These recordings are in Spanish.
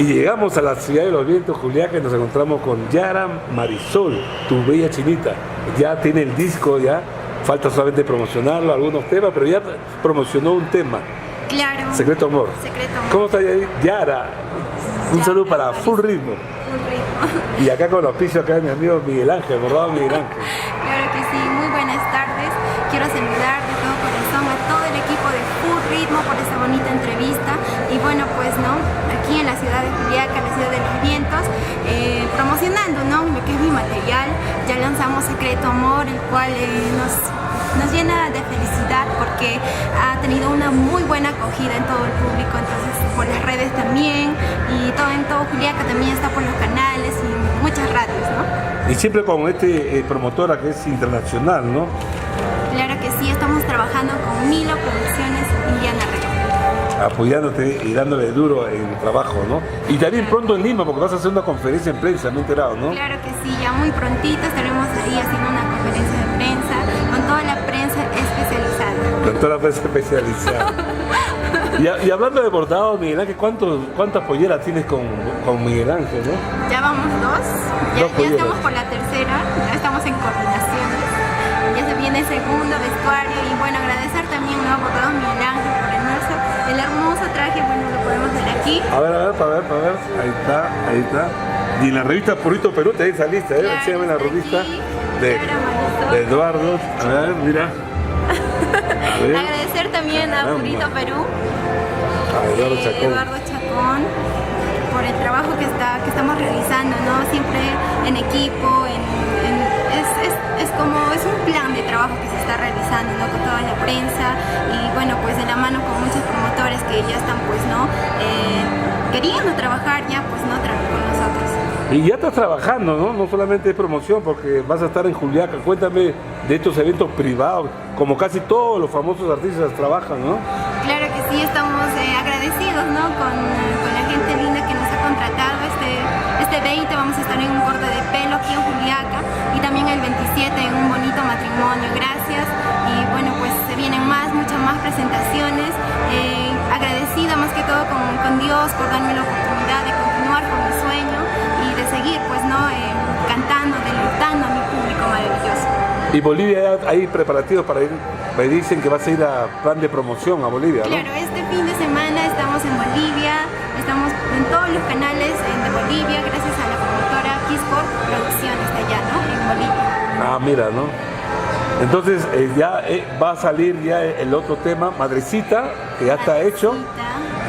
Y llegamos a la ciudad de los vientos, Juliaca, y nos encontramos con Yara Marisol, tu bella chinita. Ya tiene el disco, ya falta solamente promocionarlo, algunos temas, pero ya promocionó un tema. Claro. Secreto Amor. Secreto Amor. ¿Cómo está ahí? Yara. Un saludo para Full Ritmo. Full Ritmo. Y acá con los pisos, acá mi amigo Miguel Ángel, bordado Miguel Ángel. Claro que sí, muy buenas tardes. Quiero saludar de todo corazón a todo el equipo de Full Ritmo por esta bonita entrevista. Y bueno, pues no, aquí en la ciudad de Juliaca, la ciudad de los vientos, promocionando, ¿no?, lo que es mi material. Ya lanzamos Secreto Amor, el cual nos llena de felicidad porque ha tenido una muy buena acogida en todo el público, entonces por las redes también, y en todo Juliaca también está por los canales y muchas radios, ¿no? Y siempre con promotora que es internacional, ¿no? Claro que sí, estamos trabajando con Milo Producciones y Diana Rego. Apoyándote y dándole duro en el trabajo, ¿no? Y también pronto en Lima, porque vas a hacer una conferencia en prensa, me he enterado, ¿no? Claro que sí, ya muy prontito estaremos ahí haciendo una conferencia de prensa con toda la prensa especializada. Con toda la prensa especializada. Y hablando de bordado, Miguel Ángel, ¿cuántas polleras tienes con Miguel Ángel, no? Ya vamos ya estamos por la tercera, ya estamos en coordinaciones. Ya se viene el segundo vestuario y bueno, agradecer también, ¿no?, a Bordados Miguel Ángel por el hermoso traje, bueno, lo podemos ver aquí. A ver, ahí está. Y en la revista Purito Perú te saliste, ¿eh? Claro, se llama la revista de Eduardo. A ver, mira. A ver. Agradecer también a Purito Perú, a Eduardo Chacón, por el trabajo que estamos realizando, ¿no? Siempre en equipo, es un plan de trabajo que se está realizando, ¿no?, con toda la prensa y bueno, pues de la mano con muchos promotores que ya están, pues, ¿no?, queriendo trabajar ya, pues, ¿no?, con nosotros. Y ya estás trabajando, ¿no? No solamente es promoción, porque vas a estar en Juliaca. Cuéntame de estos eventos privados, como casi todos los famosos artistas trabajan, ¿no? Claro que sí, estamos agradecidos, ¿no?, con la gente linda que nos ha contratado. Este 20 vamos a estar en un corte de pelo aquí en Juliaca y también el 27 en un bonito matrimonio, gracias. Y bueno, pues se vienen muchas más presentaciones. Agradecida más que todo con Dios por darme la oportunidad de continuar con mi sueño y de seguir, pues, ¿no?, cantando, deleitando a mi público maravilloso. Y Bolivia, hay preparativos para ir, me dicen que vas a ir a plan de promoción a Bolivia, ¿no? Claro, este fin de semana estamos en Bolivia, estamos en todos los canales de Bolivia, gracias a la promotora Kisport Producciones de allá, ¿no?, en Bolivia. Ah, mira, ¿no? Entonces ya va a salir ya el otro tema, Madrecita, que ya está hecho.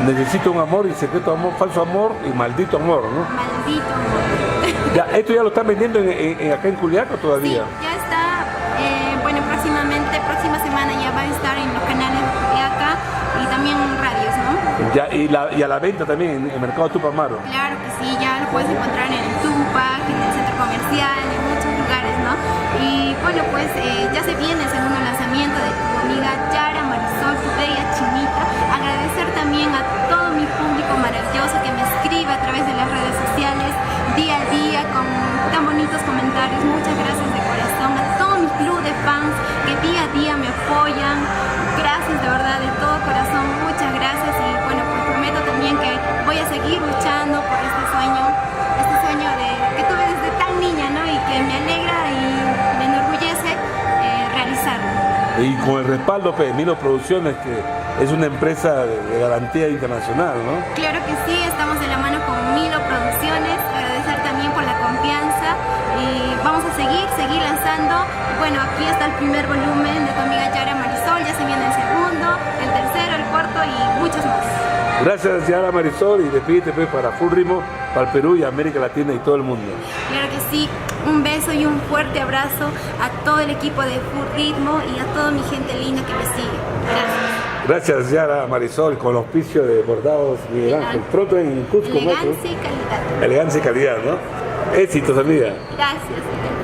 Necesito un amor y secreto amor, falso amor y maldito amor, ¿no? Maldito amor. Ya, ¿esto ya lo están vendiendo acá en Juliaca todavía? Sí, ya está. Bueno, próxima semana ya va a estar en los canales de Juliaca y también en radios, ¿no? Ya, y a la venta también en el mercado Tupamaro. Claro que sí, ya lo puedes encontrar en el Tupac, en el centro comercial, en muchos lugares, ¿no? Y bueno, pues ya se viene el segundo lanzamiento de tu amiga Yara Marisol, tu bella chinita. Agradecer también a todo mi público maravilloso que me escribe a través de las redes sociales día a día con tan bonitos comentarios. Muchas gracias de corazón a todo mi club de fans que día a día me apoyan. Gracias de verdad, de todo corazón, muchas gracias. Y bueno, pues prometo también que voy a seguir luchando por este sueño que tuve desde tan niña, ¿no?, y que me alegra y me enorgullece realizarlo. Y con el respaldo de Milo Producciones, que es una empresa de garantía internacional, ¿no? Claro que sí, estamos de la mano con Milo Producciones. Agradecer también por la confianza y vamos a seguir lanzando. Bueno, aquí está el primer volumen de tu amiga Yara Marisol, ya se viene el segundo, el tercero, el cuarto y muchos más. Gracias, Yara Marisol, y despídete pues para Full Ritmo, para el Perú y América Latina y todo el mundo. Claro que sí, un beso y un fuerte abrazo a todo el equipo de Full Ritmo y a toda mi gente linda que me sigue. Gracias. Gracias, Yara Marisol, con el auspicio de Bordados Miguel Ángel. Pronto en Cusco. Elegancia y calidad. Elegancia y calidad, ¿no? Éxitos, amiga. Gracias.